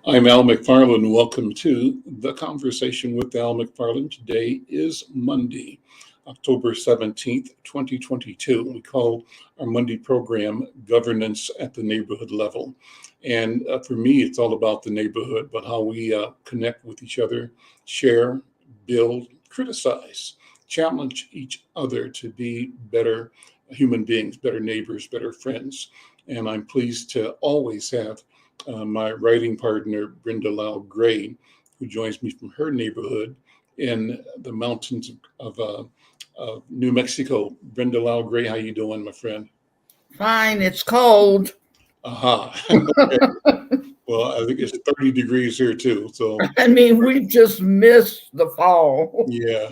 I'm Al McFarlane. Welcome to The Conversation with Al McFarlane. Today is Monday, October 17th, 2022. We call our Monday program Governance at the Neighborhood Level. And for me, it's all about the neighborhood, but how we connect with each other, share, build, criticize, challenge each other to be better human beings, better neighbors, better friends. And I'm pleased to always have my writing partner, Brenda Lyle-Gray, who joins me from her neighborhood in the mountains of New Mexico. Brenda Lyle-Gray, how you doing, my friend? Fine, it's cold. Aha. Okay. Well, I think it's 30 degrees here too. So I mean, we just missed the fall. yeah.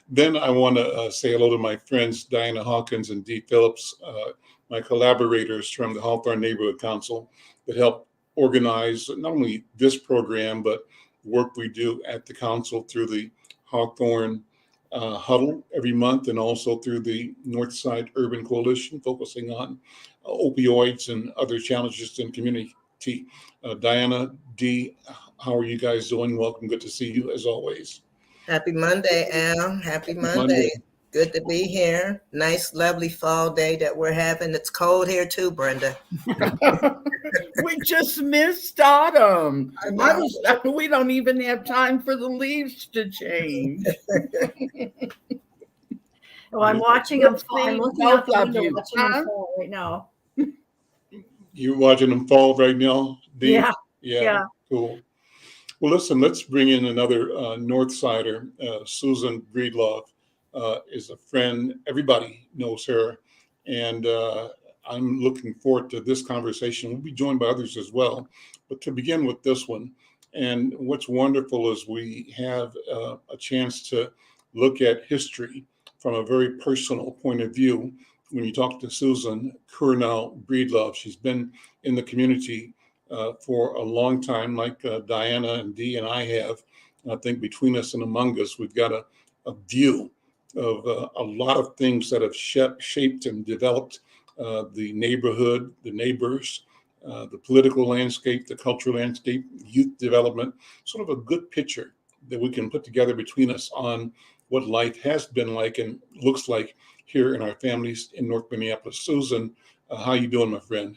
Then I want to say hello to my friends, Diana Hawkins and Dee Phillipps, my collaborators from the Hawthorne Neighborhood Council that help organize not only this program, but work we do at the council through the Hawthorne Huddle every month, and also through the Northside Urban Coalition, focusing on opioids and other challenges in community. Diana, Dee, how are you guys doing? Welcome. Good to see you as always. Happy Monday, Al. Happy Monday. Good to be here. Nice, lovely fall day that we're having. It's cold here too, Brenda. We just missed autumn. We don't even have time for the leaves to change. Well, I'm watching them fall. I'm looking out the window watching them fall right now. You're watching them fall right now, Dee? Yeah. Cool. Well, listen, let's bring in another Northsider. Susan Breedlove is a friend. Everybody knows her. And I'm looking forward to this conversation. We'll be joined by others as well. But to begin with this one, and what's wonderful is we have a chance to look at history from a very personal point of view. When you talk to Susan Cornell Breedlove, she's been in the community for a long time, like Diana and Dee and I have. I think between us and among us, we've got a view of a lot of things that have shaped and developed the neighborhood, the neighbors, the political landscape, the cultural landscape, youth development, sort of a good picture that we can put together between us on what life has been like and looks like here in our families in North Minneapolis. Susan, how you doing, my friend?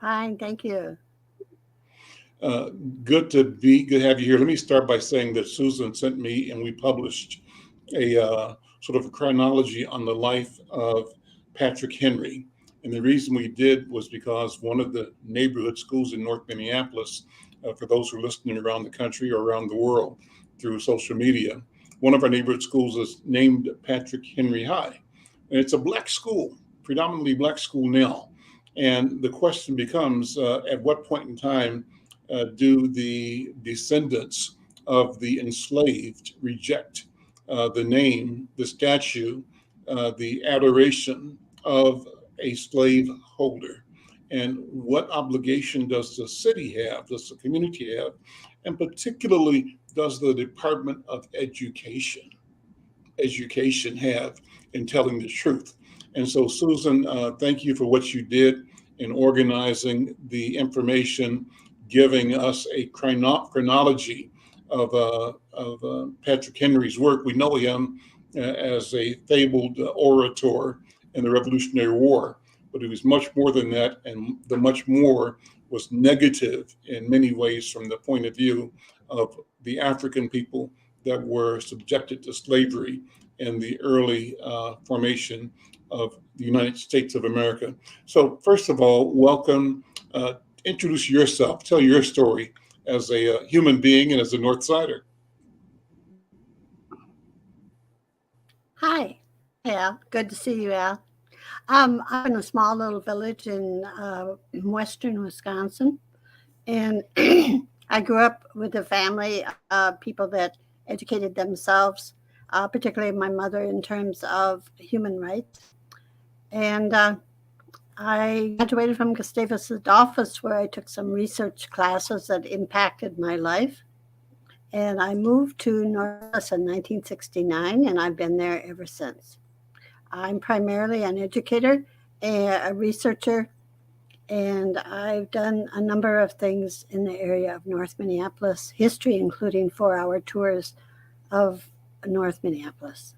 Fine, thank you. Good to have you here. Let me start by saying that Susan sent me, and we published a sort of a chronology on the life of Patrick Henry. And the reason we did was because one of the neighborhood schools in North Minneapolis, for those who are listening around the country or around the world through social media, one of our neighborhood schools is named Patrick Henry High. And it's a black school, predominantly black school now. And the question becomes, at what point in time do the descendants of the enslaved reject the name, the statue, the adoration of a slave holder? And what obligation does the city have, does the community have, and particularly does the Department of Education have in telling the truth? And so, Susan, thank you for what you did in organizing the information, giving us a chronology of Patrick Henry's work. We know him as a fabled orator in the Revolutionary War, but he was much more than that, and the much more was negative in many ways from the point of view of the African people that were subjected to slavery in the early formation of the United States of America. So first of all, welcome. Introduce yourself. Tell your story as a human being and as a Northsider. Hi, Al. Good to see you, Al. I'm in a small little village in western Wisconsin, and I grew up with a family of people that educated themselves, particularly my mother, in terms of human rights. And I graduated from Gustavus Adolphus, where I took some research classes that impacted my life. And I moved to Northwest in 1969, and I've been there ever since. I'm primarily an educator, a researcher, And I've done a number of things in the area of North Minneapolis history, including 4-hour tours of North Minneapolis.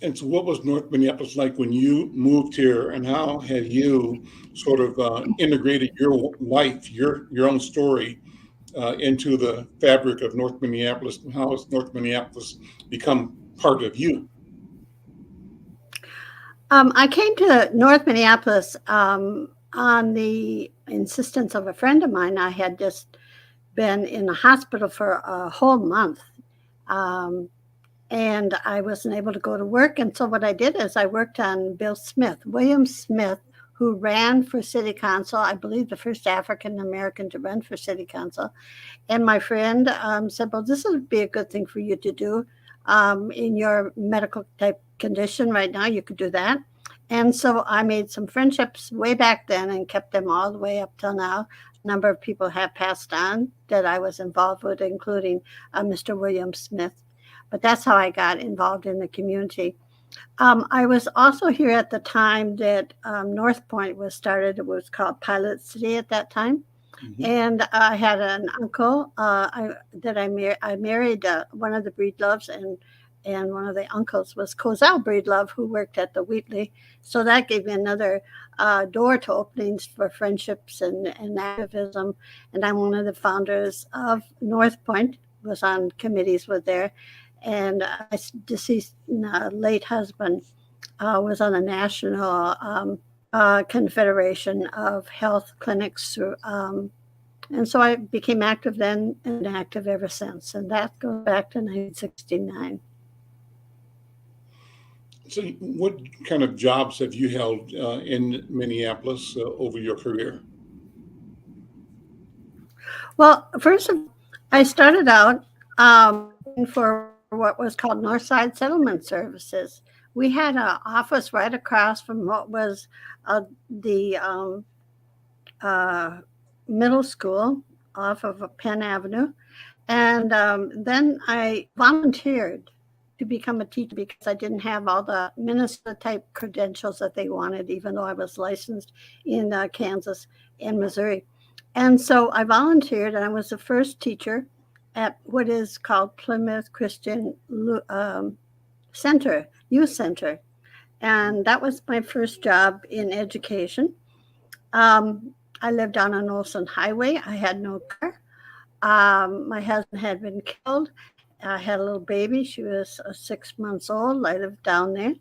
And so what was North Minneapolis like when you moved here, and how have you sort of integrated your life, your own story into the fabric of North Minneapolis? And how has North Minneapolis become part of you? I came to North Minneapolis on the insistence of a friend of mine. I had just been in the hospital for a whole month, and I wasn't able to go to work. And so what I did is I worked on William Smith, who ran for city council, I believe the first African American to run for city council. And my friend said, well, this would be a good thing for you to do in your medical type condition right now. You could do that. And so I made some friendships way back then and kept them all the way up till now. A number of people have passed on that I was involved with, including Mr. William Smith. But that's how I got involved in the community. I was also here at the time that North Point was started. It was called Pilot City at that time. Mm-hmm. And I had an uncle I married one of the Breedloves, and one of the uncles was Cozell Breedlove, who worked at the Wheatley. So that gave me another door to openings for friendships and activism. And I'm one of the founders of North Point, was on committees with there. And my deceased late husband was on the National Confederation of Health Clinics. And so I became active then and active ever since. And that goes back to 1969. So what kind of jobs have you held in Minneapolis over your career? Well, first of all, I started out for what was called Northside Settlement Services. We had an office right across from what was the middle school off of Penn Avenue. And then I volunteered to become a teacher because I didn't have all the Minnesota type credentials that they wanted, even though I was licensed in Kansas and Missouri. And so I volunteered, and I was the first teacher at what is called Plymouth Christian Center, Youth Center. And that was my first job in education. I lived on an Olson Highway. I had no car. My husband had been killed. I had a little baby. She was 6 months old. I lived down there.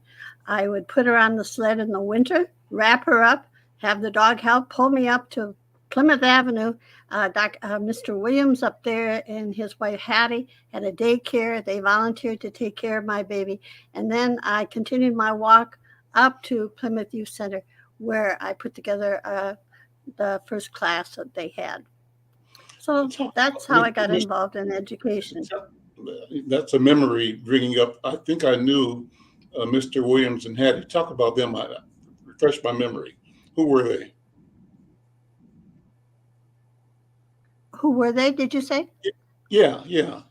I would put her on the sled in the winter, wrap her up, have the dog help pull me up to Plymouth Avenue. Mr. Williams up there and his wife Hattie had a daycare. They volunteered to take care of my baby. And then I continued my walk up to Plymouth Youth Center, where I put together the first class that they had. So that's how I got involved in education. That's a memory bringing up. I think I knew Mr. Williams and Hattie. Talk about them. I refresh my memory. Who were they? Who were they, did you say? Yeah.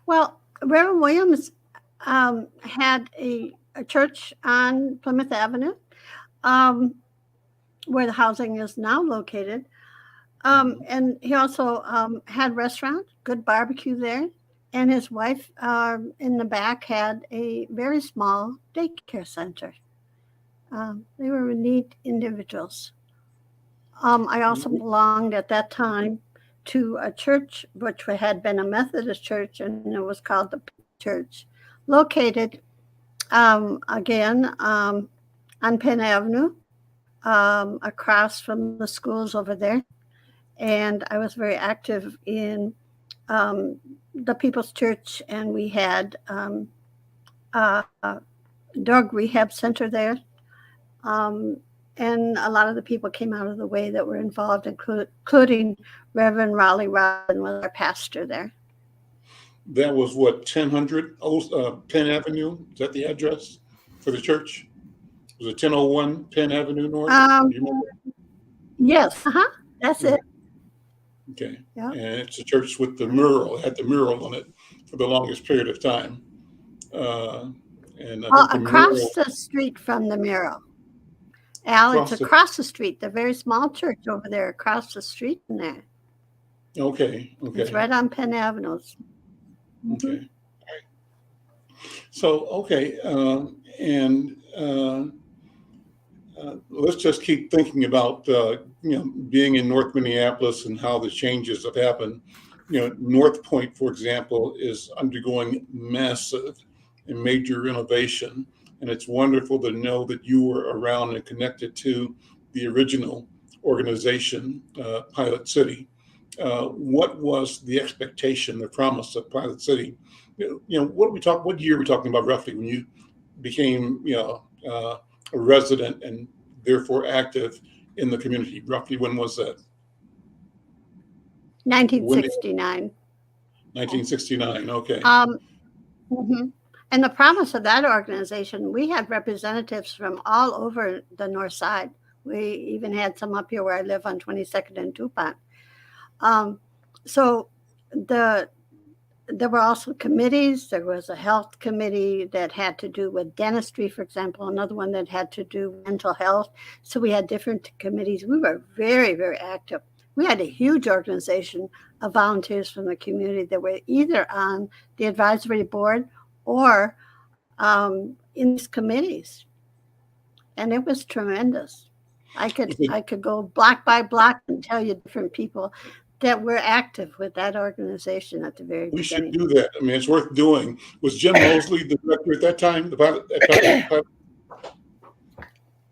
Well, Reverend Williams had a church on Plymouth Avenue, where the housing is now located. And he also had a restaurant, good barbecue there. And his wife in the back had a very small daycare center. They were neat individuals. I also belonged at that time to a church, which had been a Methodist church, and it was called the Church, located again on Penn Avenue, across from the schools over there. And I was very active in the People's Church, and we had a drug rehab center there. And a lot of the people came out of the way that were involved, including Reverend Raleigh Robin was our pastor there. That was what, 1000 Penn Avenue? Is that the address for the church? Was it 1001 Penn Avenue North? Do you remember? Yes, that's it. Okay. Yeah. And it's a church with the mural. It had the mural on it for the longest period of time. And I think the across mural the street from the mural. Al, it's across the street, the very small church over there across the street from there. Okay. It's right on Penn Avenue. Okay. So, okay. Let's just keep thinking about, being in North Minneapolis and how the changes have happened. North Point, for example, is undergoing massive and major renovation. And it's wonderful to know that you were around and connected to the original organization, Pilot City. What was the expectation, the promise of Pilot City? What year are we talking about roughly when you became, a resident and therefore active in the community? Roughly when was that? 1969. 1969, okay. Mhm. And the promise of that organization, we had representatives from all over the north side. We even had some up here where I live on 22nd and DuPont. So there were also committees. There was a health committee that had to do with dentistry, for example, another one that had to do with mental health. So we had different committees. We were very, very active. We had a huge organization of volunteers from the community that were either on the advisory board or in these committees. And it was tremendous. I could go block by block and tell you different people that were active with that organization at the very beginning. We should do that. I mean, it's worth doing. Was Jim Mosley the director at that time?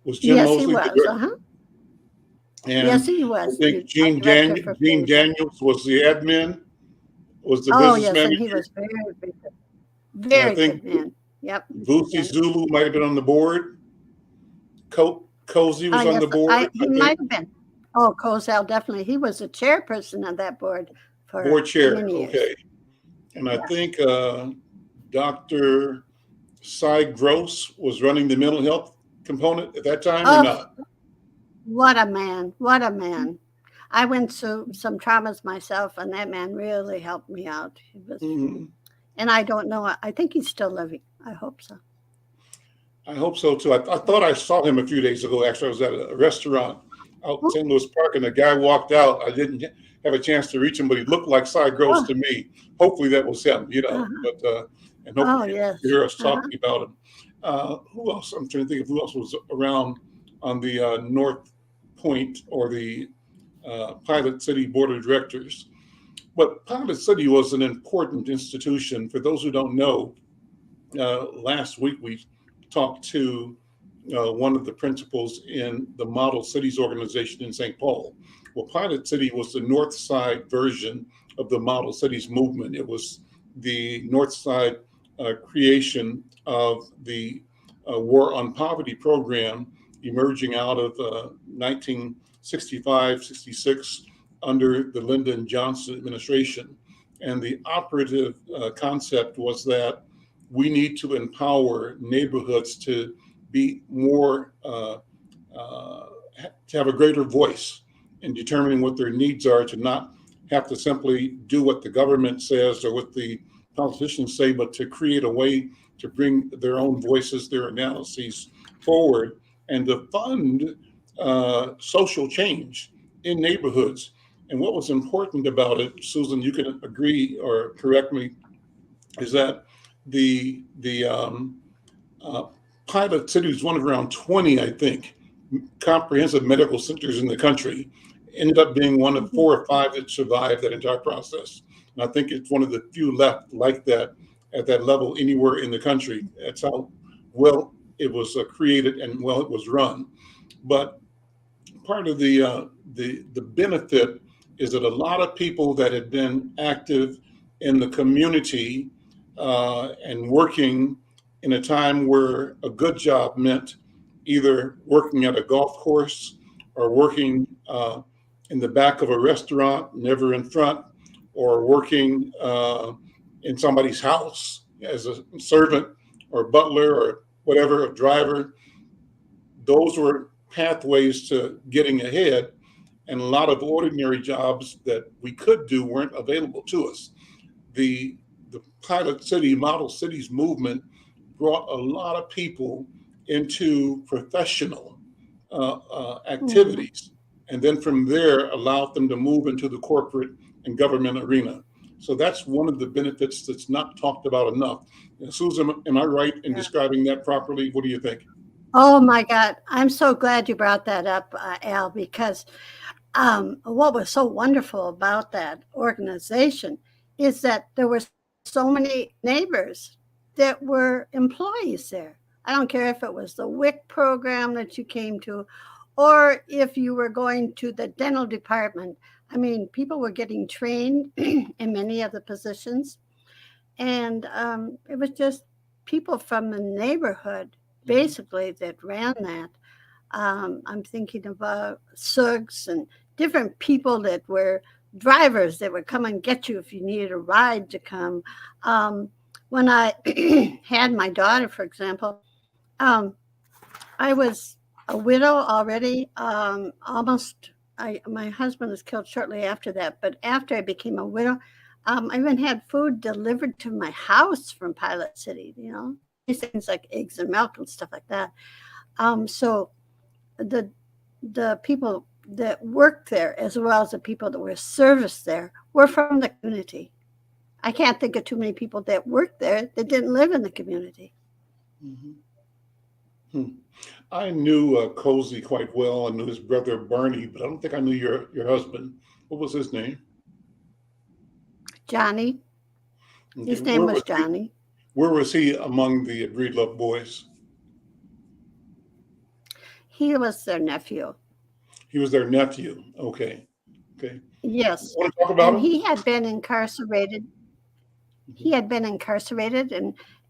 Was Jim yes, Mosley he was. the director? And yes, he was. I think Gene Daniels was the admin, was the business manager. And he was very good man. Yep. Vusi Zulu might have been on the board. Cozy was on the board. He might have been. Oh, Cozell, definitely. He was the chairperson of that board for board chair. many years. Okay. And I think Dr. Cy Gross was running the mental health component at that time or not? What a man. What a man. I went through some traumas myself, and that man really helped me out. He was, and I don't know. I think he's still living. I hope so. I hope so, too. I thought I saw him a few days ago. Actually, I was at a restaurant out in St. Louis Park, and the guy walked out. I didn't have a chance to reach him, but he looked like Cy Gross to me. Hopefully that was him, but and hopefully you hear us talking about him. Who else? I'm trying to think of who else was around on the North Point or the Pilot City Board of Directors. But Pilot City was an important institution. For those who don't know, last week we talked to one of the principals in the Model Cities organization in St. Paul. Well, Pilot City was the North Side version of the Model Cities movement. It was the North Side creation of the War on Poverty program emerging out of 1965, 66 under the Lyndon Johnson administration. And the operative concept was that we need to empower neighborhoods to be more, to have a greater voice in determining what their needs are, to not have to simply do what the government says or what the politicians say, but to create a way to bring their own voices, their analyses forward, and to fund social change in neighborhoods. And what was important about it, Susan, you can agree or correct me, is that the Pilot City is one of around 20, I think, comprehensive medical centers in the country. Ended up being one of 4 or 5 that survived that entire process. And I think it's one of the few left like that at that level anywhere in the country. That's how well it was created and well it was run. But part of the benefit is that a lot of people that had been active in the community and working in a time where a good job meant either working at a golf course or working in the back of a restaurant, never in front, or working in somebody's house as a servant or butler or whatever, a driver. Those were pathways to getting ahead, and a lot of ordinary jobs that we could do weren't available to us. The Pilot City, Model Cities movement brought a lot of people into professional activities, and then from there allowed them to move into the corporate and government arena. So that's one of the benefits that's not talked about enough. Susan, am I right in describing that properly? What do you think? Oh my God. I'm so glad you brought that up, Al, because what was so wonderful about that organization is that there were so many neighbors that were employees there. I don't care if it was the WIC program that you came to, or if you were going to the dental department. I mean, people were getting trained in many of the positions. And it was just people from the neighborhood, basically, that ran that. I'm thinking of Suggs and different people that were drivers that would come and get you if you needed a ride to come. When I had my daughter, for example, I was a widow already, almost. My husband was killed shortly after that, but after I became a widow, I even had food delivered to my house from Pilot City, these things like eggs and milk and stuff like that. So the people that worked there, as well as the people that were serviced there, were from the community. I can't think of too many people that worked there that didn't live in the community. I knew Cozy quite well. I knew his brother Bernie, but I don't think I knew your husband. What was his name? Johnny. Okay. His name was Johnny. Where was he among the Breedlove boys? He was their nephew. He was their nephew. Okay. Yes. Want to talk about him? He had been incarcerated.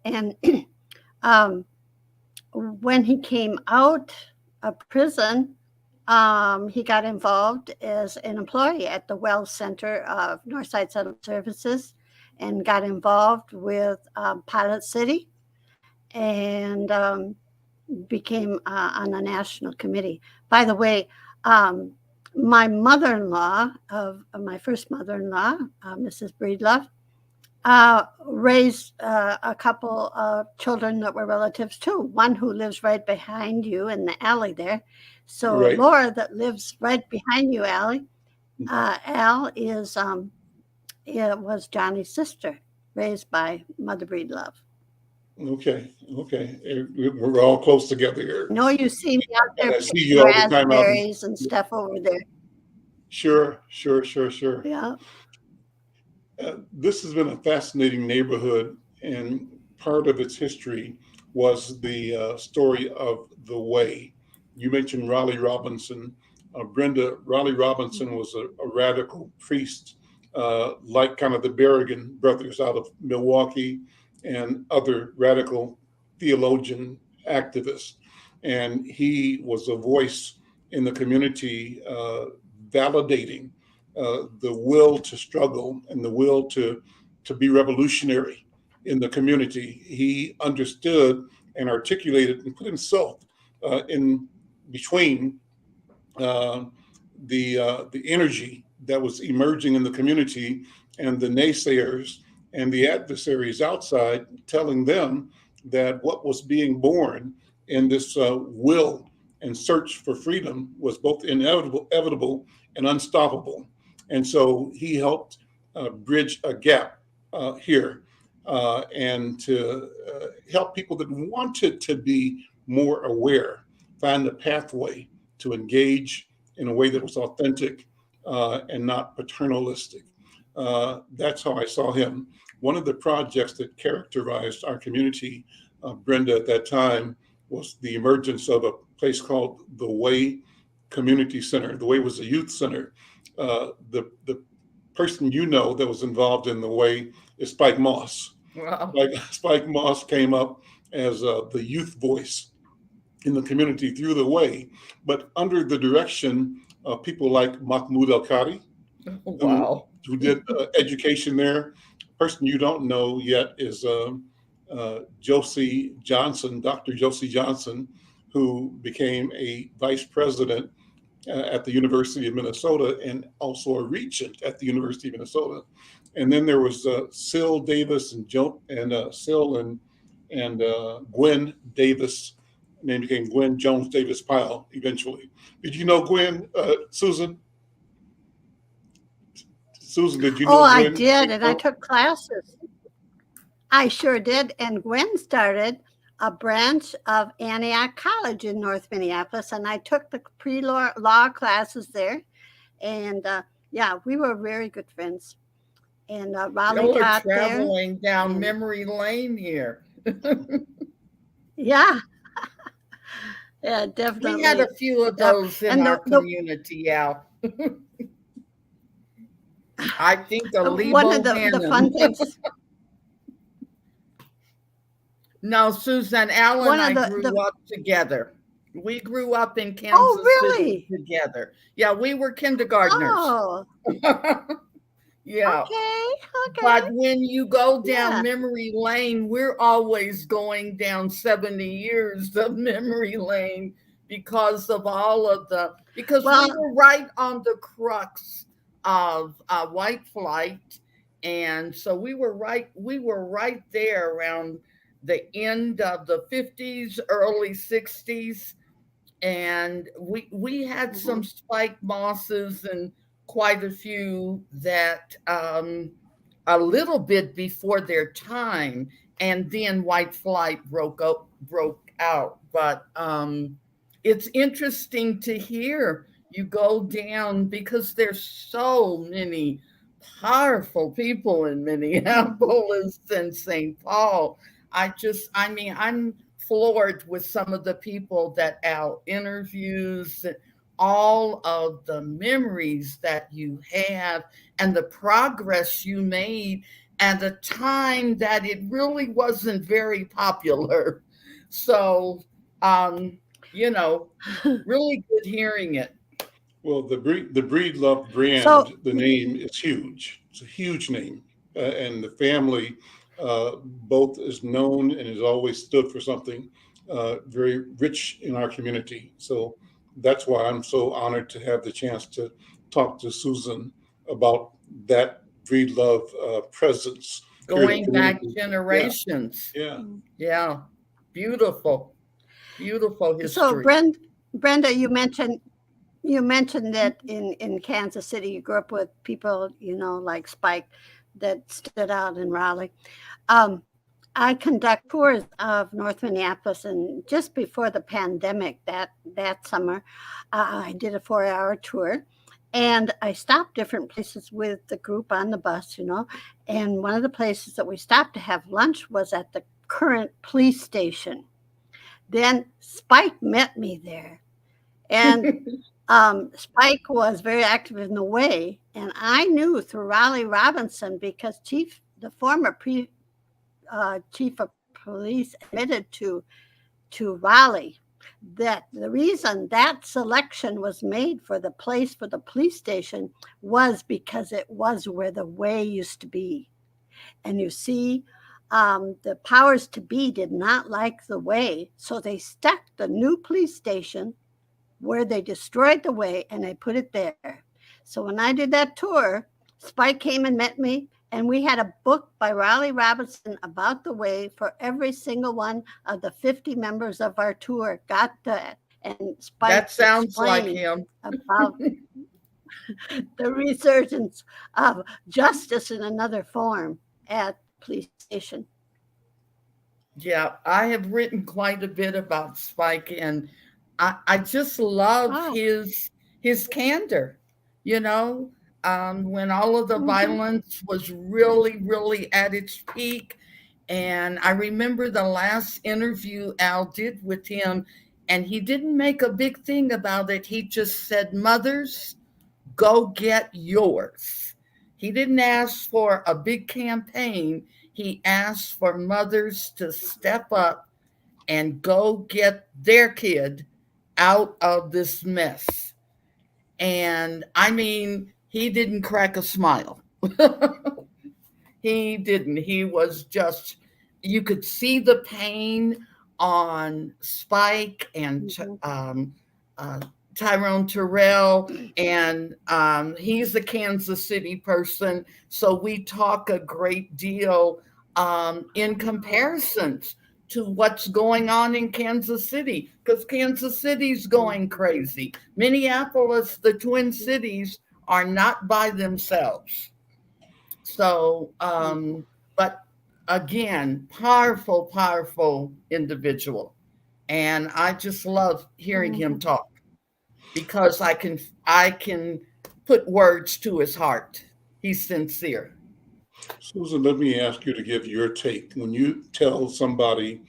And when he came out of prison, he got involved as an employee at the Wells Center of Northside Settlement Services and got involved with Pilot City and became on the national committee. By the way, my mother-in-law, my first mother-in-law, Mrs. Breedlove, raised a couple of children that were relatives too. One who lives right behind you in the alley there. So Right. Laura, that lives right behind you, Al, was Johnny's sister, raised by Mother Breedlove. Okay. We're all close together here. No, you see me out there I see picking you all the time out. raspberries and stuff over there. Sure. Yeah. This has been a fascinating neighborhood, and part of its history was the story of the Way. You mentioned Raleigh Robinson. Brenda, Raleigh Robinson was a radical priest, like kind of the Berrigan brothers out of Milwaukee and other radical theologian activists. And he was a voice in the community validating the will to struggle and the will to be revolutionary in the community. He understood and articulated and put himself in between the energy that was emerging in the community and the naysayers and the adversaries outside, telling them that what was being born in this will and search for freedom was both inevitable and unstoppable. And so he helped bridge a gap here and to help people that wanted to be more aware find a pathway to engage in a way that was authentic and not paternalistic. That's how I saw him. One of the projects that characterized our community, Brenda, at that time was the emergence of a place called the Way Community Center. The Way was a youth center. The person that was involved in the Way is Spike Moss. Wow. Spike Moss came up as the youth voice in the community through the Way, but under the direction of people like Mahmoud El-Khadi, Wow. who did education there. Person you don't know yet is Josie Johnson, Dr. Josie Johnson, who became a vice president at the University of Minnesota and also a regent at the University of Minnesota. And then there was Syl Davis and Syl and Gwen Davis. Name became Gwen Jones Davis Pyle eventually. Did you know Gwen, Susan? Susan, did you know Oh, I Gwen? did, and I took classes. I sure did. And Gwen started a branch of Antioch College in North Minneapolis, and I took the pre-law classes there. And yeah, we were very good friends. And Raleigh Y'all are taught there. traveling down and- memory lane here. Yeah. Yeah, definitely. We had a few of those in And our community, Al. I think of one of the fun things. No, Susan, Al One and of I the- grew up together. We grew up in Kansas City together. Yeah, we were kindergartners. Oh, Yeah. okay. But when you go down memory lane, we're always going down 70 years of memory lane because of all of we were right on the crux of white flight. And so we were right there around the end of the 50s, early 60s. And we had some spike mosses and quite a few that a little bit before their time, and then white flight broke out. But it's interesting to hear you go down because there's so many powerful people in Minneapolis and St. Paul. I'm floored with some of the people that Al interviews, all of the memories that you have and the progress you made at a time that it really wasn't very popular. So, really good hearing it. Well, the Breedlove brand, the name is huge. It's a huge name. And the family both is known and has always stood for something very rich in our community. So that's why I'm so honored to have the chance to talk to Susan about that Breedlove presence. Going back generations. Yeah. Beautiful history. So Brenda, you mentioned that in Kansas City you grew up with people, like Spike that stood out in Raleigh. I conduct tours of North Minneapolis, and just before the pandemic that summer, I did a 4-hour tour, and I stopped different places with the group on the bus, and one of the places that we stopped to have lunch was at the current police station. Then Spike met me there, and Spike was very active in the way, and I knew through Raleigh Robinson, because the former chief of police admitted to Raleigh that the reason that selection was made for the place for the police station was because it was where the way used to be. And you see, the powers to be did not like the way, so they stuck the new police station where they destroyed the way, and they put it there. So when I did that tour, Spike came and met me, and we had a book by Raleigh Robinson about the way for every single one of the 50 members of our tour. Got that. And Spike that sounds like him. About the resurgence of justice in another form at the police station. Yeah, I have written quite a bit about Spike, and I just love his candor, when all of the violence was really, really at its peak. And I remember the last interview Al did with him, and he didn't make a big thing about it. He just said, "Mothers, go get yours." He didn't ask for a big campaign. He asked for mothers to step up and go get their kid out of this mess. And he didn't crack a smile. He didn't. He was just, you could see the pain on Spike and Tyrone Terrell, and he's a Kansas City person, so we talk a great deal in comparisons to what's going on in Kansas City, because Kansas City's going crazy. Minneapolis, the Twin Cities are not by themselves. So, but again, powerful, powerful individual. And I just love hearing him talk because I can put words to his heart. He's sincere. Susan, let me ask you to give your take. When you tell somebody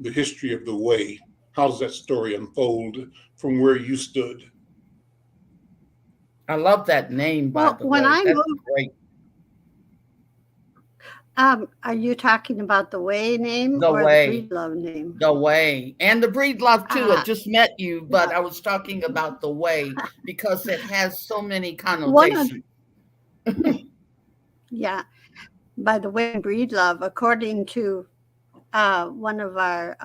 the history of the way, how does that story unfold from where you stood? I love that name, by the way. When I That's moved, great. are you talking about the Way name The or Way. the Breedlove name? The Way. And the Breedlove too. I just met you, but I was talking about the Way because it has so many connotations. Yeah. By the way, Breedlove, according to one of our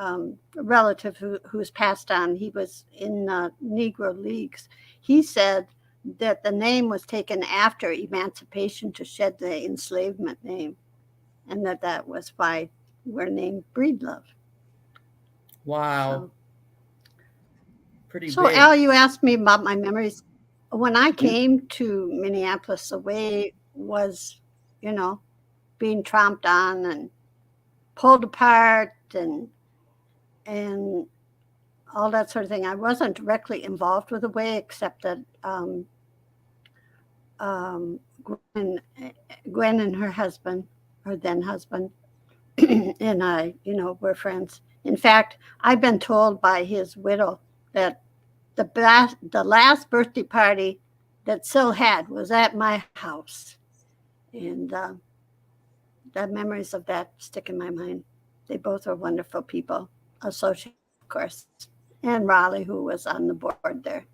relatives who's passed on, he was in Negro Leagues. He said that the name was taken after emancipation to shed the enslavement name, and that was why we're named Breedlove. Wow. Pretty So, big. Al, you asked me about my memories. When I came to Minneapolis, the Way was, being tromped on and pulled apart and all that sort of thing. I wasn't directly involved with the Way, except that Gwen and her husband, her then husband, and I, were friends. In fact, I've been told by his widow that the last birthday party that Syl had was at my house. And the memories of that stick in my mind. They both are wonderful people. Associate, of course, and Raleigh, who was on the board there.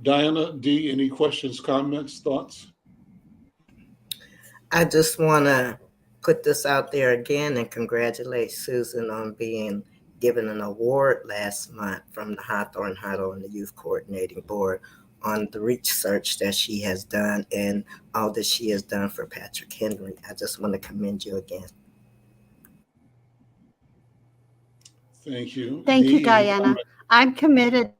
Diana, D, any questions, comments, thoughts? I just want to put this out there again and congratulate Susan on being given an award last month from the Hawthorne Huddle and the Youth Coordinating Board on the research that she has done and all that she has done for Patrick Henry. I just want to commend you again. Thank you. Thank D, you, Diana. I'm committed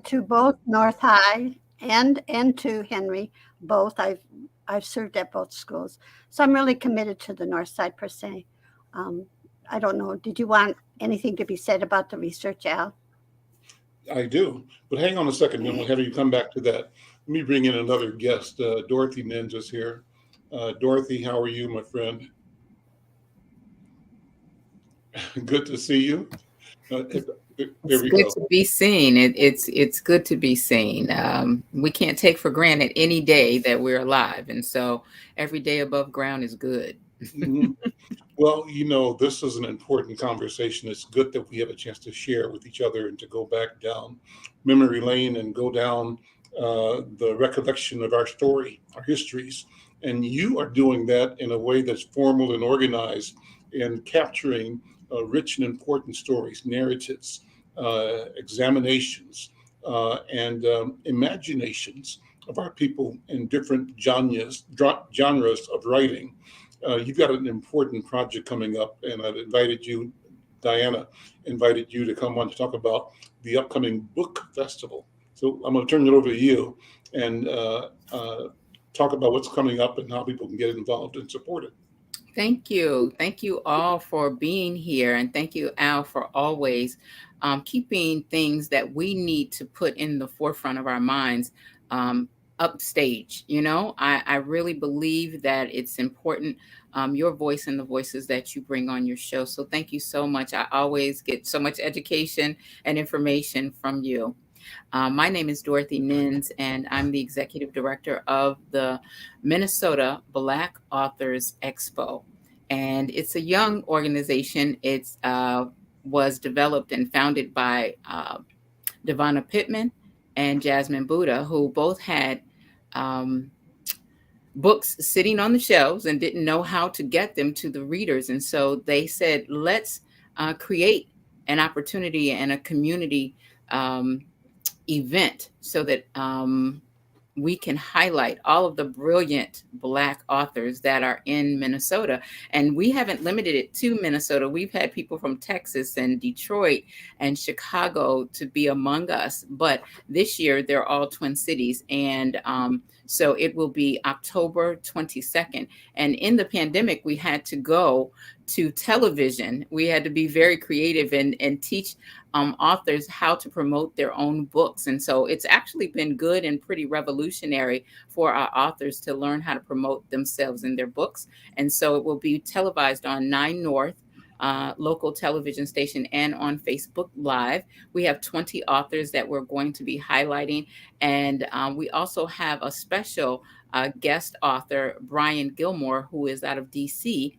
to both North High and to Henry. Both. I've served at both schools. So I'm really committed to the North Side per se. I don't know. Did you want anything to be said about the research, Al? I do, but hang on a second, then we'll have you come back to that. Let me bring in another guest. Dorothy Ninja is here. Dorothy, how are you, my friend? Good to see you. It's good to be seen. It's good to be seen. We can't take for granted any day that we're alive, and so every day above ground is good. Mm-hmm. Well, this is an important conversation. It's good that we have a chance to share with each other and to go back down memory lane and go down the recollection of our story, our histories. And you are doing that in a way that's formal and organized and capturing rich and important stories, narratives, examinations, and imaginations of our people in different genres of writing. You've got an important project coming up, and I've invited you, Diana, invited you to come on to talk about the upcoming book festival. So I'm going to turn it over to you and talk about what's coming up and how people can get involved and support it. Thank you. Thank you all for being here. And thank you, Al, for always keeping things that we need to put in the forefront of our minds upstage. I really believe that it's important, your voice and the voices that you bring on your show. So thank you so much. I always get so much education and information from you. My name is Dorothy Nins, and I'm the executive director of the Minnesota Black Authors Expo. And it's a young organization. It was developed and founded by Devonna Pittman and Jasmine Buddha, who both had books sitting on the shelves and didn't know how to get them to the readers. And so they said, let's create an opportunity and a community event so that we can highlight all of the brilliant Black authors that are in Minnesota. And we haven't limited it to Minnesota. We've had people from Texas and Detroit and Chicago to be among us. But this year, they're all Twin Cities. And so it will be October 22nd. And in the pandemic, we had to go to television. We had to be very creative and teach authors how to promote their own books. And so it's actually been good and pretty revolutionary for our authors to learn how to promote themselves and their books. And so it will be televised on 9 North, local television station, and on Facebook Live. We have 20 authors that we're going to be highlighting. And we also have a special guest author, Brian Gilmore, who is out of DC.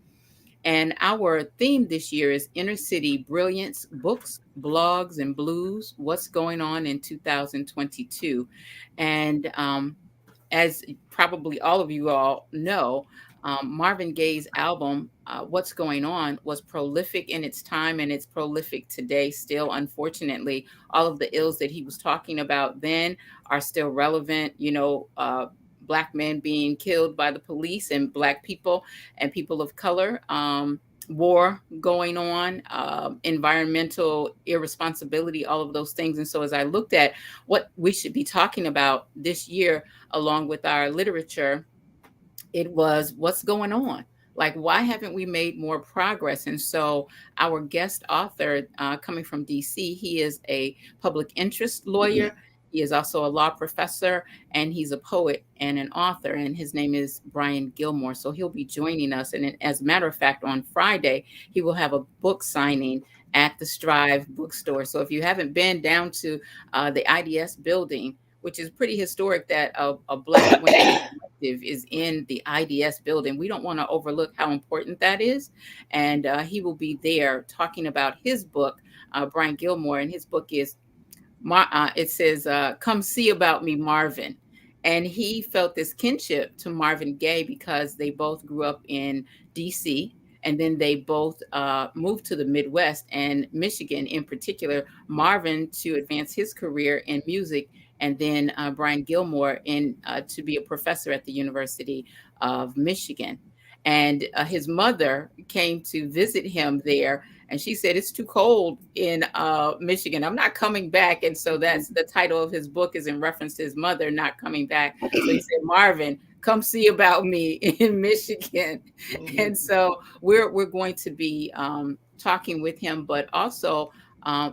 And our theme this year is Inner City Brilliance, Books, Blogs, and Blues, What's Going On in 2022. And as probably all of you all know, Marvin Gaye's album, What's Going On, was prolific in its time, and it's prolific today still. Unfortunately, all of the ills that he was talking about then are still relevant. Black men being killed by the police, and Black people and people of color, war going on, environmental irresponsibility, all of those things. And so as I looked at what we should be talking about this year, along with our literature, it was what's going on. Like, why haven't we made more progress? And so our guest author, coming from DC, he is a public interest lawyer. He is also a law professor, and he's a poet and an author, and his name is Brian Gilmore. So he'll be joining us. And as a matter of fact, on Friday, he will have a book signing at the Strive bookstore. So if you haven't been down to the IDS building, which is pretty historic that a Black women's collective is in the IDS building, we don't want to overlook how important that is. And he will be there talking about his book, Brian Gilmore, and his book is, it says, Come See About Me, Marvin. And he felt this kinship to Marvin Gaye because they both grew up in DC, and then they both moved to the Midwest and Michigan in particular, Marvin to advance his career in music, and then Brian Gilmore to be a professor at the University of Michigan. And his mother came to visit him there, and she said, it's too cold in Michigan. I'm not coming back. And so that's the title of his book, is in reference to his mother not coming back. So he said, Marvin, come see about me in Michigan. And so we're going to be talking with him, but also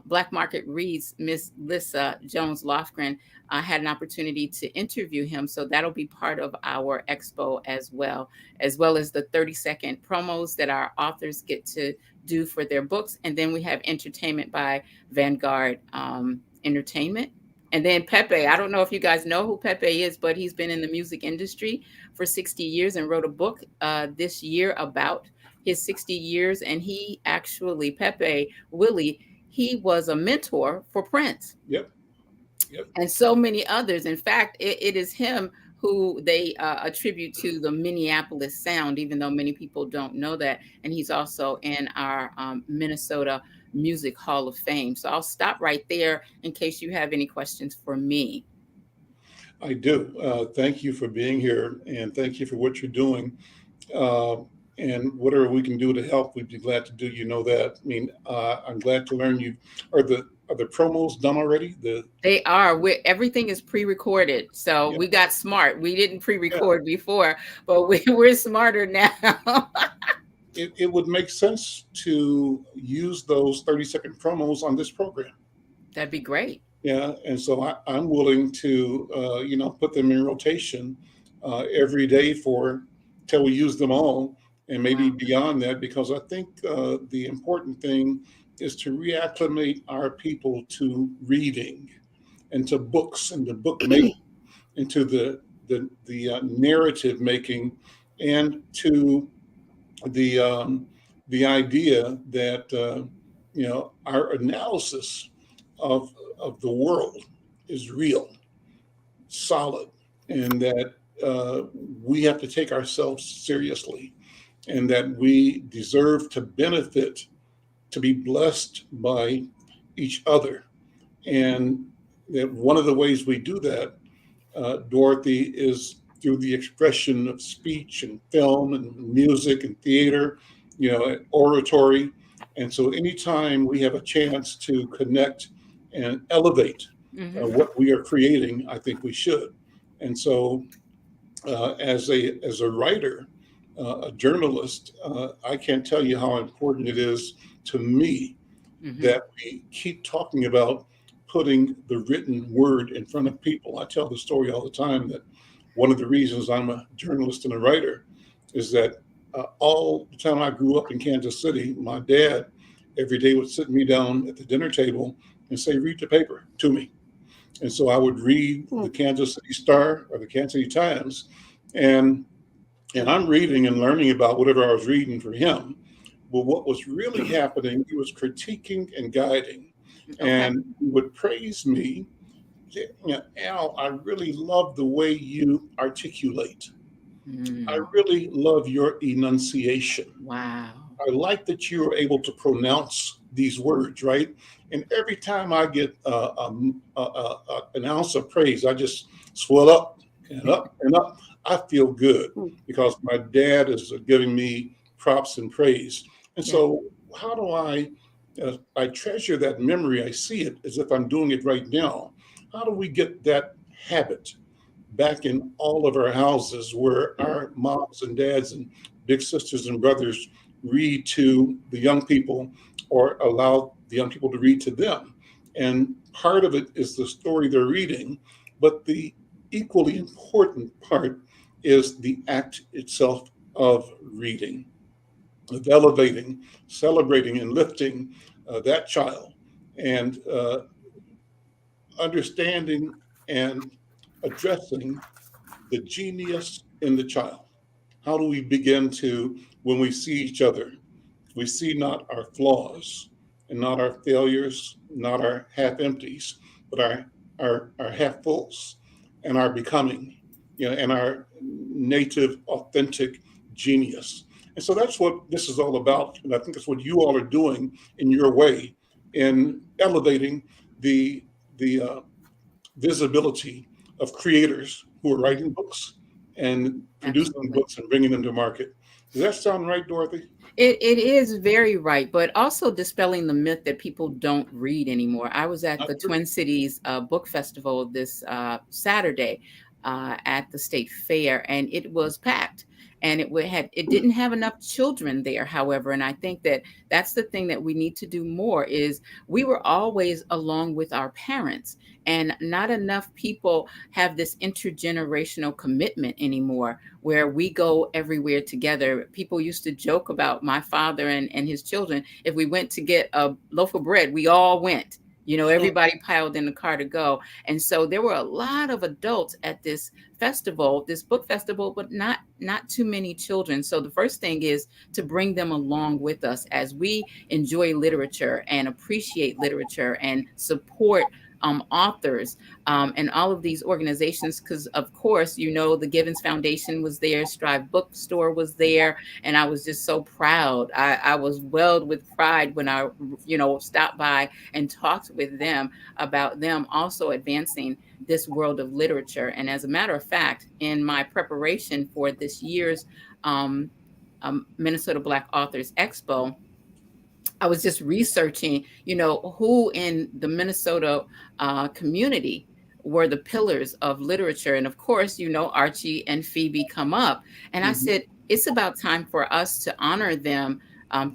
Black Market Reads, Miss Lissa Jones Lofgren had an opportunity to interview him. So that'll be part of our expo as well as the 30-second promos that our authors get to do for their books. And then we have entertainment by Vanguard Entertainment. And then Pepe, I don't know if you guys know who Pepe is, but he's been in the music industry for 60 years and wrote a book this year about his 60 years. And he actually, Pepe Willie, he was a mentor for Prince. Yep. And so many others. In fact, it is him who they attribute to the Minneapolis sound, even though many people don't know that. And he's also in our Minnesota Music Hall of Fame. So I'll stop right there in case you have any questions for me. I do. Thank you for being here, and thank you for what you're doing. And whatever we can do to help, we'd be glad to do. You know that. I mean, I'm glad to learn are the promos done already? They are. Everything is pre-recorded. So we got smart. We didn't pre-record before, but we're smarter now. It would make sense to use those 30-second promos on this program. That'd be great. Yeah, and so I'm willing to, put them in rotation every day till we use them all, and maybe beyond that, because I think the important thing is to reacclimate our people to reading, and to books, and to book making, and to the narrative making, and to the idea that our analysis of the world is real, solid, and that we have to take ourselves seriously, and that we deserve to benefit, to be blessed by each other. And that one of the ways we do that Dorothy is through the expression of speech and film and music and theater, and oratory. And so anytime we have a chance to connect and elevate what we are creating, I think we should. And so as a writer, a journalist, I can't tell you how important it is to me that we keep talking about putting the written word in front of people. I tell the story all the time that one of the reasons I'm a journalist and a writer is that all the time I grew up in Kansas City, my dad every day would sit me down at the dinner table and say, read the paper to me. And so I would read the Kansas City Star or the Kansas City Times, and I'm reading and learning about whatever I was reading for him. But what was really happening, he was critiquing and guiding, and he would praise me. Al, I really love the way you articulate. I really love your enunciation. Wow. I like that you are able to pronounce these words, right? And every time I get an ounce of praise, I just swell up and up and up. I feel good because my dad is giving me props and praise. And so how do I treasure that memory? I see it as if I'm doing it right now. How do we get that habit back in all of our houses where our moms and dads and big sisters and brothers read to the young people or allow the young people to read to them? And part of it is the story they're reading, but the equally important part is the act itself of reading, of elevating, celebrating, and lifting that child, and understanding and addressing the genius in the child. How do we begin to, when we see each other, we see not our flaws and not our failures, not our half empties, but our half fulls and our becoming, and our native, authentic genius. And so that's what this is all about. And I think that's what you all are doing in your way in elevating the visibility of creators who are writing books and producing books and bringing them to market. Does that sound right, Dorothy? It is very right, but also dispelling the myth that people don't read anymore. I was at the Twin Cities Book Festival this Saturday at the State Fair, and it was packed. And it didn't have enough children there, however. And I think that that's the thing that we need to do more is we were always along with our parents, and not enough people have this intergenerational commitment anymore where we go everywhere together. People used to joke about my father and his children. If we went to get a loaf of bread, we all went. Everybody piled in the car to go. And so there were a lot of adults at this festival, this book festival, but not too many children. So the first thing is to bring them along with us as we enjoy literature and appreciate literature and support authors and all of these organizations, because of course, the Givens Foundation was there, Strive Bookstore was there, and I was just so proud. I was welled with pride when I, stopped by and talked with them about them also advancing this world of literature. And as a matter of fact, in my preparation for this year's Minnesota Black Authors Expo, I was just researching, who in the Minnesota community were the pillars of literature. And of course, Archie and Phoebe come up. And I said, it's about time for us to honor them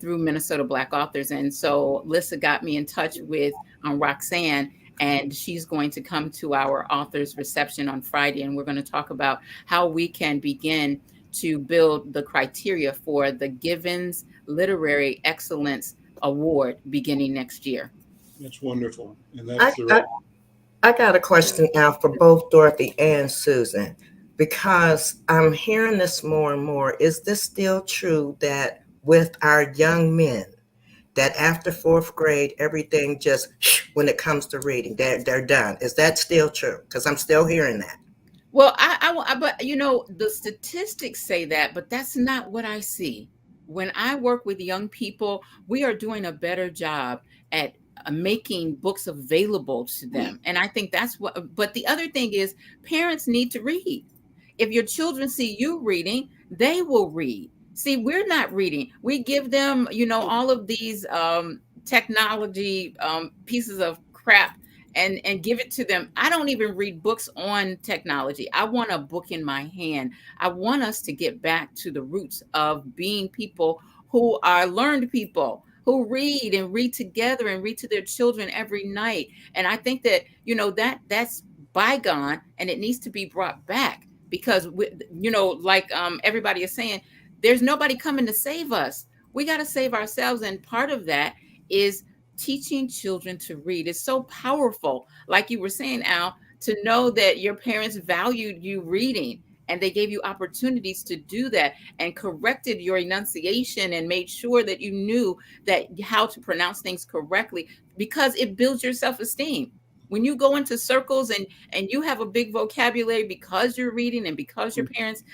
through Minnesota Black Authors. And so Lissa got me in touch with Roxanne, and she's going to come to our authors reception on Friday. And we're going to talk about how we can begin to build the criteria for the Givens Literary Excellence Award beginning next year. That's wonderful. And that's I got a question now for both Dorothy and Susan, because I'm hearing this more and more. Is this still true that with our young men, that after fourth grade, everything just, when it comes to reading, they're done? Is that still true? Because I'm still hearing that. Well, but the statistics say that, but that's not what I see. When I work with young people, we are doing a better job at making books available to them. And I think that's what, but the other thing is parents need to read. If your children see you reading, they will read. See, we're not reading. We give them, all of these technology pieces of crap and give it to them. I don't even read books on technology. I want a book in my hand. I want us to get back to the roots of being people who are learned people, who read and read together and read to their children every night. And I think that, that's bygone and it needs to be brought back because, like everybody is saying, there's nobody coming to save us. We got to save ourselves. And part of that is teaching children to read. Is so powerful. Like you were saying, Al, to know that your parents valued you reading and they gave you opportunities to do that and corrected your enunciation and made sure that you knew that how to pronounce things correctly, because it builds your self-esteem. When you go into circles and you have a big vocabulary because you're reading and because your parents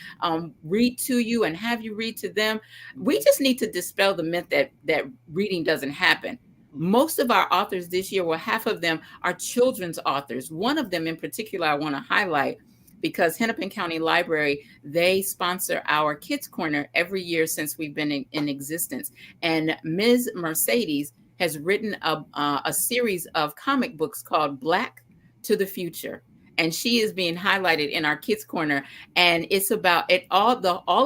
read to you and have you read to them, we just need to dispel the myth that reading doesn't happen. Most of our authors this year, well, half of them are children's authors. One of them in particular I want to highlight because Hennepin County Library, they sponsor our Kids Corner every year since we've been in existence. And Ms. Mercedes has written a series of comic books called Black to the Future. And she is being highlighted in our Kids Corner. And it's about it. All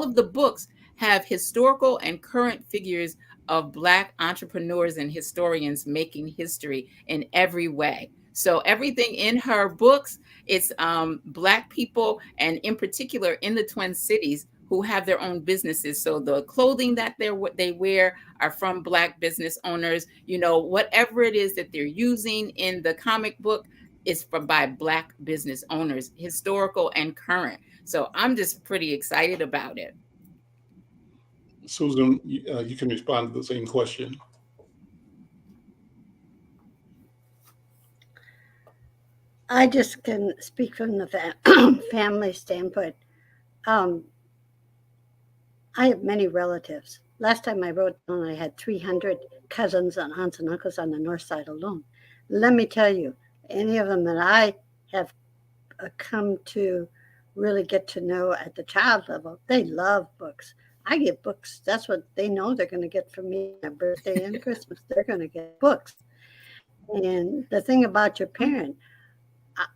of the books have historical and current figures of Black entrepreneurs and historians making history in every way. So everything in her books, it's Black people, and in particular in the Twin Cities, who have their own businesses. So the clothing that they wear are from Black business owners. Whatever it is that they're using in the comic book is by Black business owners, historical and current. So I'm just pretty excited about it. Susan, you can respond to the same question. I just can speak from the family standpoint. I have many relatives. Last time I wrote down, I had 300 cousins and aunts and uncles on the north side alone. Let me tell you, any of them that I have come to really get to know at the child level, they love books. I get books. That's what they know they're going to get from me on birthday and Christmas. They're going to get books. And the thing about your parent,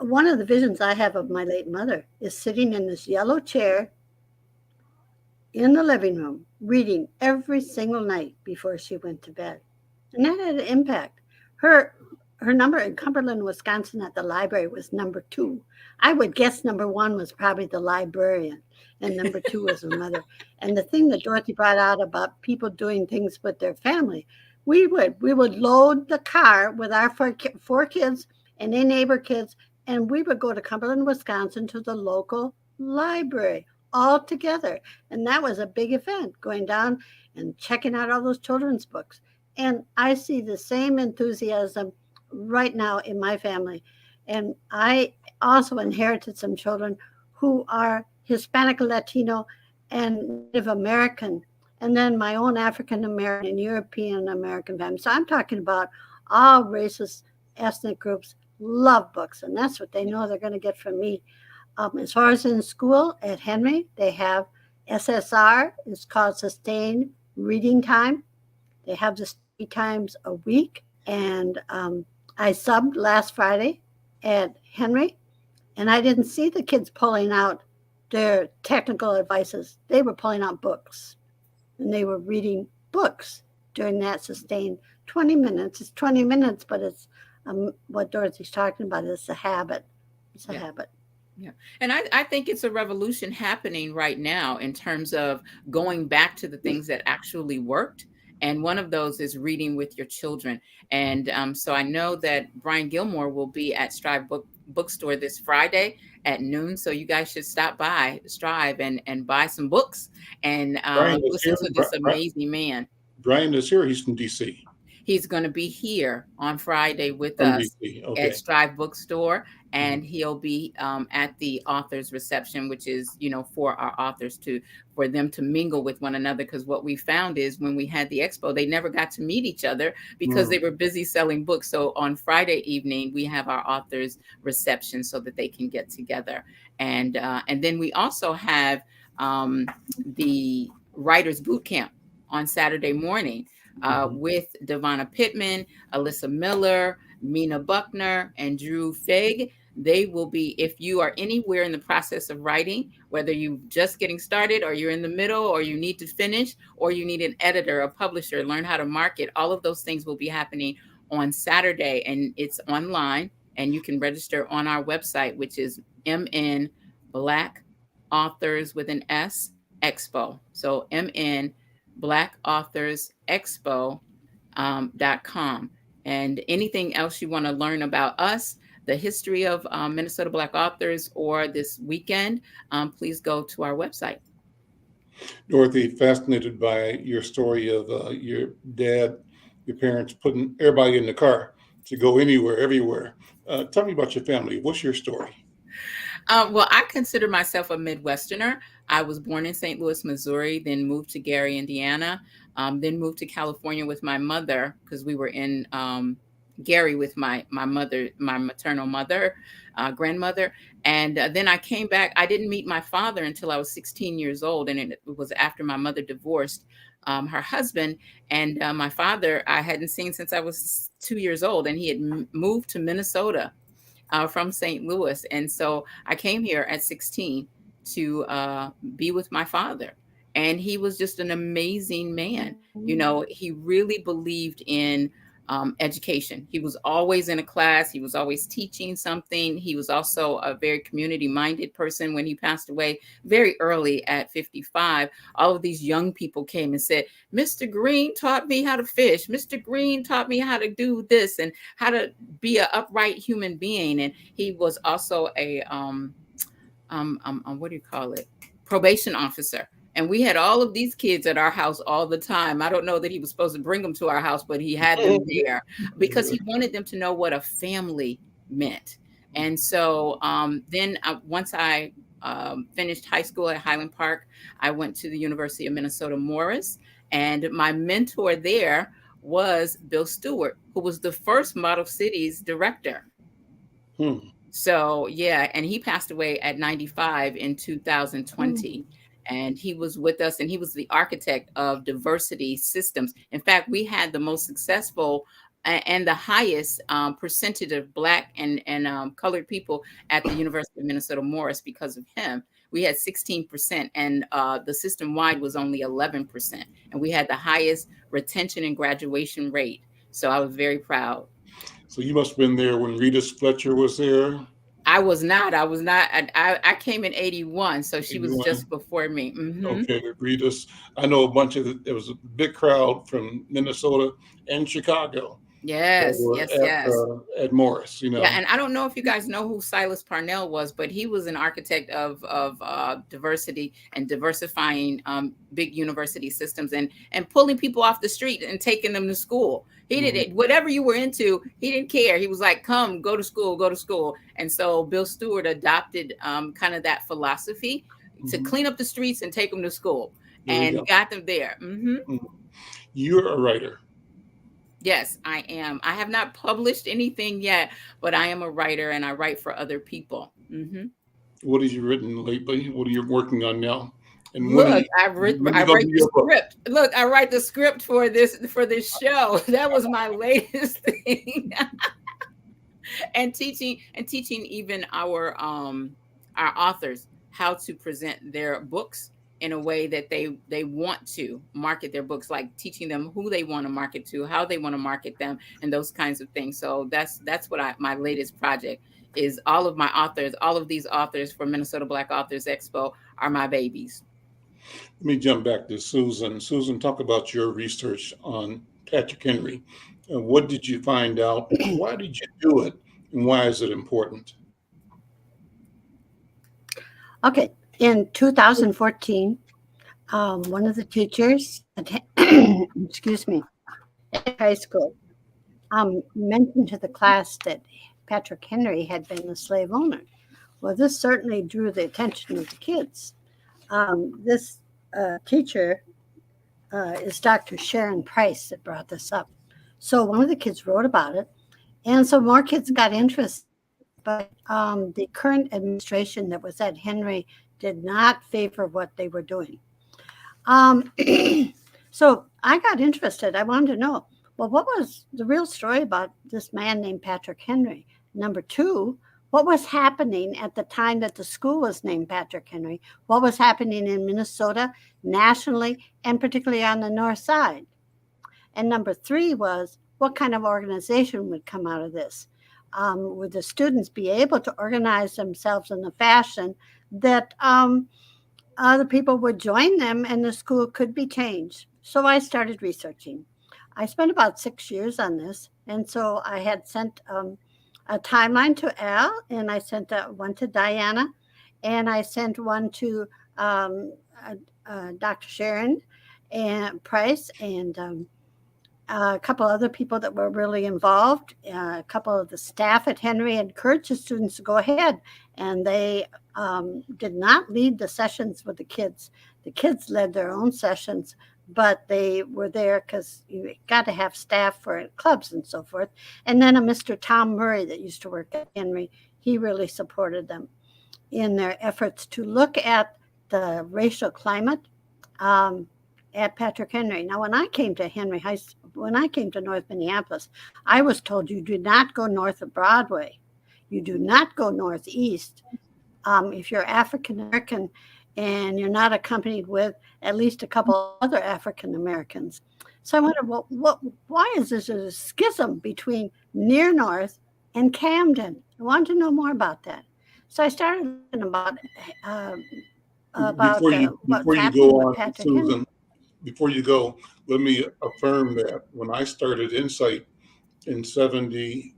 one of the visions I have of my late mother is sitting in this yellow chair in the living room, reading every single night before she went to bed. And that had an impact. Her number in Cumberland, Wisconsin at the library was number 2. I would guess number 1 was probably the librarian, and number 2 was her mother. And the thing that Dorothy brought out about people doing things with their family, we would load the car with our 4 kids and their neighbor kids, and we would go to Cumberland, Wisconsin to the local library all together. And that was a big event, going down and checking out all those children's books. And I see the same enthusiasm right now in my family. And I also inherited some children who are Hispanic, Latino, and Native American, and then my own African American and European American family. So I'm talking about all races, ethnic groups love books, and that's what they know they're going to get from me. As far as in school at Henry, they have SSR. It's called Sustained Reading Time. They have this 3 times a week. And I subbed last Friday at Henry, and I didn't see the kids pulling out their technical advices. They were pulling out books, and they were reading books during that sustained 20 minutes. It's 20 minutes, but it's what Dorothy's talking about is a habit. It's a habit. Yeah. And I think it's a revolution happening right now in terms of going back to the things that actually worked. And one of those is reading with your children. And so I know that Brian Gilmore will be at Strive Bookstore this Friday at noon. So you guys should stop by Strive and buy some books and listen to this amazing man. Brian is here. He's from DC. He's going to be here on Friday with From us DC. at Okay. Strive Bookstore, and he'll be at the authors reception, which is, for our authors for them to mingle with one another. Because what we found is when we had the expo, they never got to meet each other because they were busy selling books. So on Friday evening, we have our authors reception so that they can get together. And then we also have the Writers Boot Camp on Saturday morning with Devonna Pittman, Alyssa Miller, Mina Buckner, and Drew Fig. They will be, if you are anywhere in the process of writing, whether you're just getting started or you're in the middle or you need to finish or you need an editor, a publisher, learn how to market, all of those things will be happening on Saturday, and it's online, and you can register on our website, which is MN Black Authors with an S Expo. So MN Black Authors Expo.com. And anything else you want to learn about us, the history of Minnesota Black authors, or this weekend, please go to our website. Dorothy, fascinated by your story of your dad, your parents putting everybody in the car to go anywhere, everywhere. Tell me about your family. What's your story? Well, I consider myself a Midwesterner. I was born in St. Louis, Missouri, then moved to Gary, Indiana, then moved to California with my mother because we were in Gary with my mother, my maternal mother, grandmother. And then I came back. I didn't meet my father until I was 16 years old. And it was after my mother divorced her husband. And my father, I hadn't seen since I was 2 years old. And he had moved to Minnesota from St. Louis. And so I came here at 16 to be with my father. And he was just an amazing man. He really believed in education. He was always in a class. He was always teaching something. He was also a very community-minded person. When he passed away very early at 55, all of these young people came and said, Mr. Green taught me how to fish. Mr. Green taught me how to do this and how to be an upright human being. And he was also a, what do you call it? Probation officer. And we had all of these kids at our house all the time. I don't know that he was supposed to bring them to our house, but he had them there because he wanted them to know what a family meant. And so then once I finished high school at Highland Park, I went to the University of Minnesota Morris. And my mentor there was Bill Stewart, who was the first Model Cities director. So, yeah, and he passed away at 95 in 2020. And he was with us, and he was the architect of diversity systems. In fact, we had the most successful and the highest percentage of Black and colored people at the University of Minnesota Morris because of him. We had 16%, and the system-wide was only 11%. And we had the highest retention and graduation rate. So I was very proud. So you must have been there when Rita Fletcher was there. I was not. I came in 81, so she 81. was just before me. Okay, Rita's. I know a bunch of there was a big crowd from Minnesota and Chicago. Yes. At Morris, Yeah, and I don't know if you guys know who Silas Parnell was, but he was an architect of diversity and diversifying big university systems and pulling people off the street and taking them to school. He did it, whatever you were into, he didn't care. He was like, come, go to school, go to school. And so Bill Stewart adopted kind of that philosophy to clean up the streets and take them to school and got them there. You're a writer. Yes, I am. I have not published anything yet, but I am a writer and I write for other people. What have you written lately? What are you working on now? And look, I write the script. Look, I write the script for this show. That was my latest thing. And teaching even our authors how to present their books in a way that they want to market their books, like teaching them who they want to market to, how they want to market them, and those kinds of things. So that's what my latest project is. All of my authors, all of these authors for Minnesota Black Authors Expo are my babies. Let me jump back to Susan. Susan, talk about your research on Patrick Henry. What did you find out? Why did you do it? And why is it important? Okay. In 2014, one of the teachers, excuse me, at high school, mentioned to the class that Patrick Henry had been a slave owner. Well, this certainly drew the attention of the kids. This teacher is Dr. Sharon Price that brought this up. So one of the kids wrote about it, and so more kids got interested. But the current administration that was at Henry did not favor what they were doing. So I got interested. I wanted to know, well, what was the real story about this man named Patrick Henry? Number two, what was happening at the time that the school was named Patrick Henry? What was happening in Minnesota, nationally, and particularly on the north side? And number three was, what kind of organization would come out of this? Would the students be able to organize themselves in a fashion that other people would join them and the school could be changed? So I started researching. I spent about 6 years on this. And so I had sent a timeline to Al, and I sent one to Diana, and I sent one to Dr. Sharon and Price, and a couple other people that were really involved. A couple of the staff at Henry encouraged the students to go ahead, and they did not lead the sessions with the kids. The kids led their own sessions, but they were there because you got to have staff for clubs and so forth. And then a Mr. Tom Murray that used to work at Henry, he really supported them in their efforts to look at the racial climate at Patrick Henry. Now, when I came to when I came to North Minneapolis, I was told you do not go north of Broadway. You do not go northeast. If you're African American and you're not accompanied with at least a couple other African Americans. So I wondered, well, why is there a schism between near north and Camden? I wanted to know more about that. So I started thinking about before you go on, Susan, before you go, let me affirm that when I started Insight in 76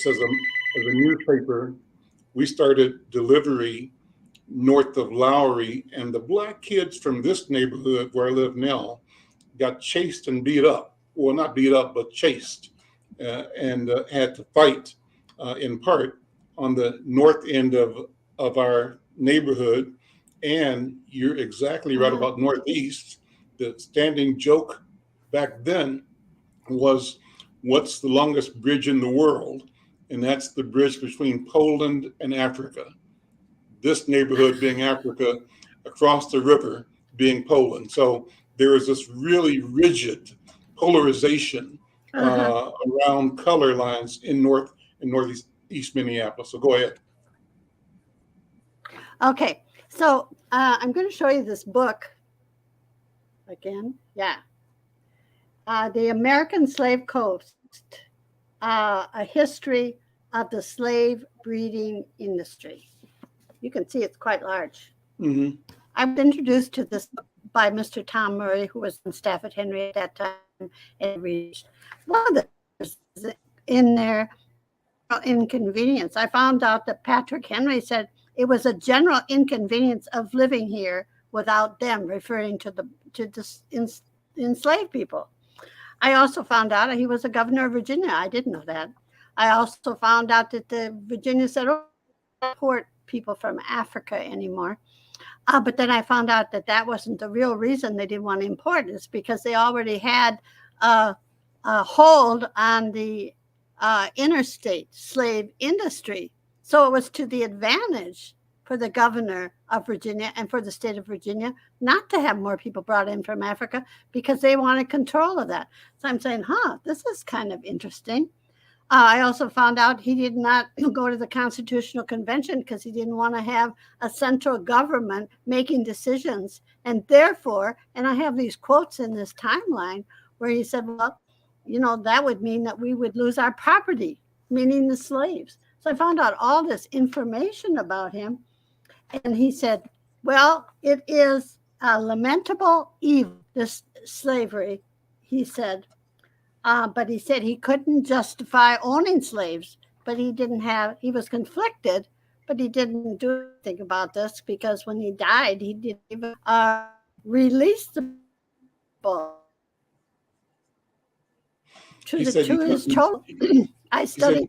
as a newspaper, we started delivery north of Lowry, and the Black kids from this neighborhood where I live now got chased and beat up. Well, not beat up, but chased, and had to fight in part on the north end of our neighborhood. And you're exactly right about northeast. The standing joke back then was, what's the longest bridge in the world? And that's the bridge between Poland and Africa. This neighborhood being Africa, across the river being Poland. So there is this really rigid polarization around color lines in northeast Minneapolis. So go ahead. Okay, so I'm going to show you this book again. Yeah. The American Slave Coast, A History of the Slave Breeding Industry. You can see it's quite large. Mm-hmm. I was introduced to this by Mr. Tom Murray, who was on staff at Henry at that time, and reached one of the in their inconvenience. I found out that Patrick Henry said it was a general inconvenience of living here without them, referring to the enslaved people. I also found out he was a governor of Virginia. I didn't know that. I also found out that the Virginia said, "Oh, don't support people from Africa anymore." But then I found out that that wasn't the real reason they didn't want to import. It's because they already had a hold on the interstate slave industry. So it was to the advantage for the governor of Virginia and for the state of Virginia not to have more people brought in from Africa because they wanted control of that. So I'm saying, this is kind of interesting. I also found out he did not go to the Constitutional Convention because he didn't want to have a central government making decisions. And therefore, and I have these quotes in this timeline where he said, well, that would mean that we would lose our property, meaning the slaves. So I found out all this information about him. And he said, well, it is a lamentable evil, this slavery, he said. But he said he couldn't justify owning slaves, but he was conflicted, but he didn't do anything about this because when he died, he didn't even release the people. He said he his couldn't. children. I He said, studied.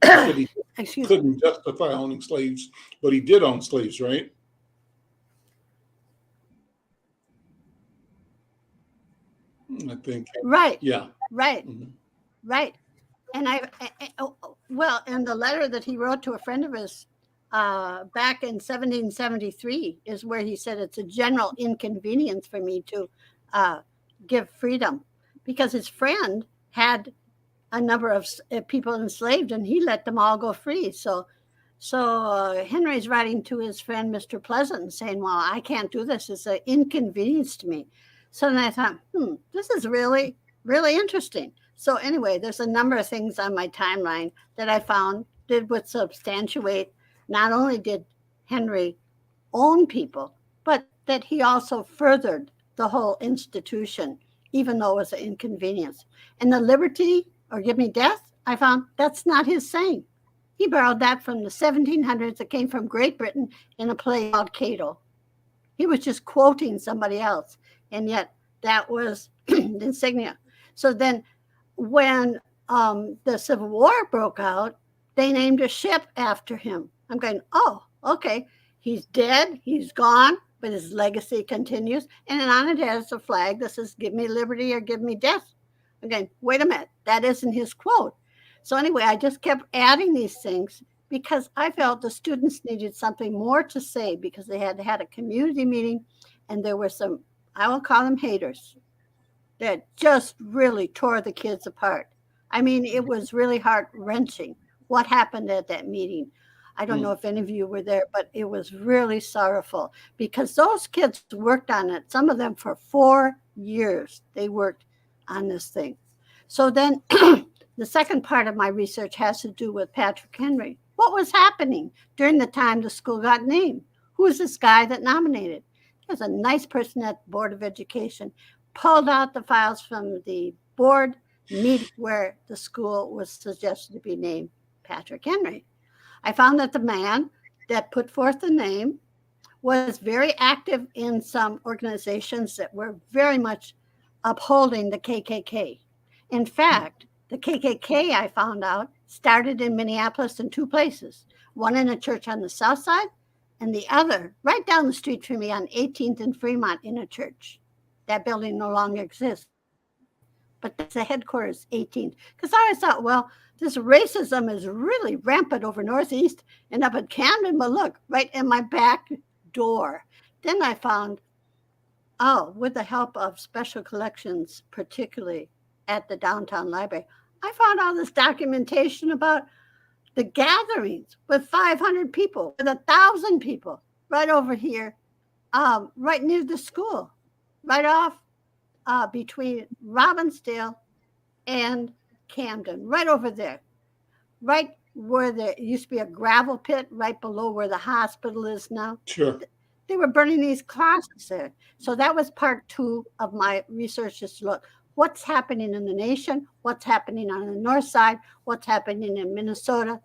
he said he Excuse me. couldn't justify owning slaves, but he did own slaves, right? I think. Right, Yeah. right, Mhm. right. And and the letter that he wrote to a friend of his back in 1773 is where he said it's a general inconvenience for me to give freedom, because his friend had a number of people enslaved and he let them all go free. So Henry's writing to his friend Mr. Pleasant and saying, well, I can't do this. It's an inconvenience to me. So then I thought, this is really, really interesting. So anyway, there's a number of things on my timeline that I found would substantiate not only did Henry own people, but that he also furthered the whole institution, even though it was an inconvenience. And the liberty or give me death, I found that's not his saying. He borrowed that from the 1700s. It came from Great Britain in a play called Cato. He was just quoting somebody else, and yet that was the insignia. So then when the Civil War broke out, they named a ship after him. I'm going, oh, okay. He's dead. He's gone, but his legacy continues. And on it has a flag that says, give me liberty or give me death. Again, wait a minute. That isn't his quote. So anyway, I just kept adding these things because I felt the students needed something more to say, because they had had a community meeting and there were some, I will call them haters, that just really tore the kids apart. I mean, it was really heart-wrenching what happened at that meeting. I don't know if any of you were there, but it was really sorrowful because those kids worked on it, some of them for 4 years. They worked on this thing. So then the second part of my research has to do with Patrick Henry. What was happening during the time the school got named? Who was this guy that nominated? There's a nice person at the Board of Education, pulled out the files from the board meeting where the school was suggested to be named Patrick Henry. I found that the man that put forth the name was very active in some organizations that were very much upholding the KKK. In fact, the KKK, I found out, started in Minneapolis in 2 places, one in a church on the south side and the other right down the street from me on 18th and Fremont in a church. That building no longer exists, but that's the headquarters, 18th. Because I always thought, well, this racism is really rampant over Northeast and up at Camden, but look, right in my back door. Then I found, with the help of special collections, particularly at the downtown library, I found all this documentation about the gatherings with 500 people, with 1,000 people, right over here, right near the school, right off between Robbinsdale and Camden, right over there, right where there used to be a gravel pit, right below where the hospital is now. Sure. They were burning these crosses there. So that was part 2 of my research, is to look what's happening in the nation, what's happening on the north side, what's happening in Minnesota.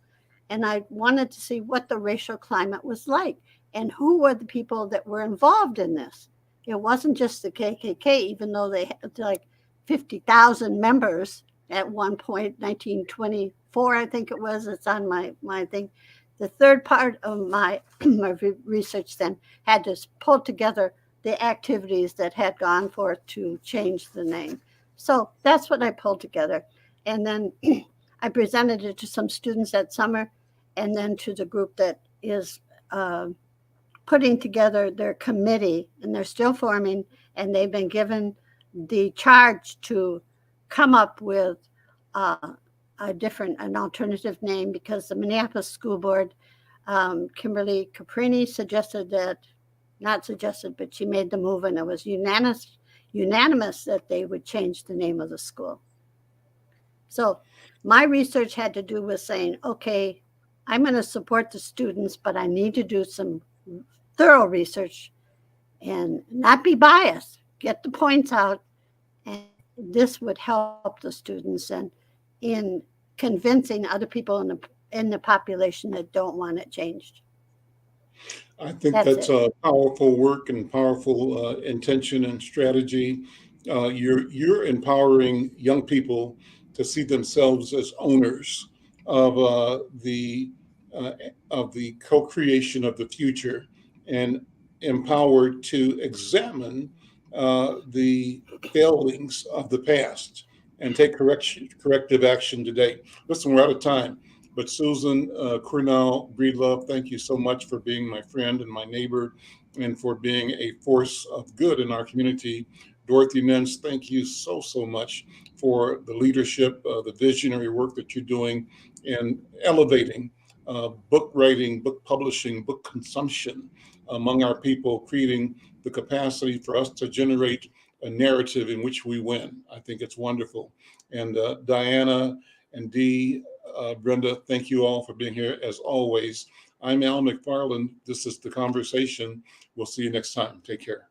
And I wanted to see what the racial climate was like and who were the people that were involved in this. It wasn't just the KKK, even though they had like 50,000 members at one point, 1924, I think it was. It's on my thing. The third part of my research then had to pull together the activities that had gone forth to change the name. So that's what I pulled together. And then I presented it to some students that summer, and then to the group that is putting together their committee, and they're still forming, and they've been given the charge to come up with an alternative name, because the Minneapolis School Board, Kimberly Caprini but she made the move, and it was unanimous that they would change the name of the school. So my research had to do with saying, okay, I'm going to support the students, but I need to do some thorough research and not be biased, get the points out, and this would help the students and in convincing other people in the population that don't want it changed. I think that's a powerful work and powerful intention and strategy. You're empowering young people to see themselves as owners of the co-creation of the future, and empowered to examine the failings of the past and take corrective action today. Listen, we're out of time, but Susan Cornell Breedlove, thank you so much for being my friend and my neighbor, and for being a force of good in our community. Dorothy Nance, thank you so much for the leadership, the visionary work that you're doing in elevating book writing, book publishing, book consumption among our people, creating the capacity for us to generate a narrative in which we win. I think it's wonderful. And Diana and Dee, Brenda, thank you all for being here as always. I'm Al McFarlane. This is The Conversation. We'll see you next time. Take care.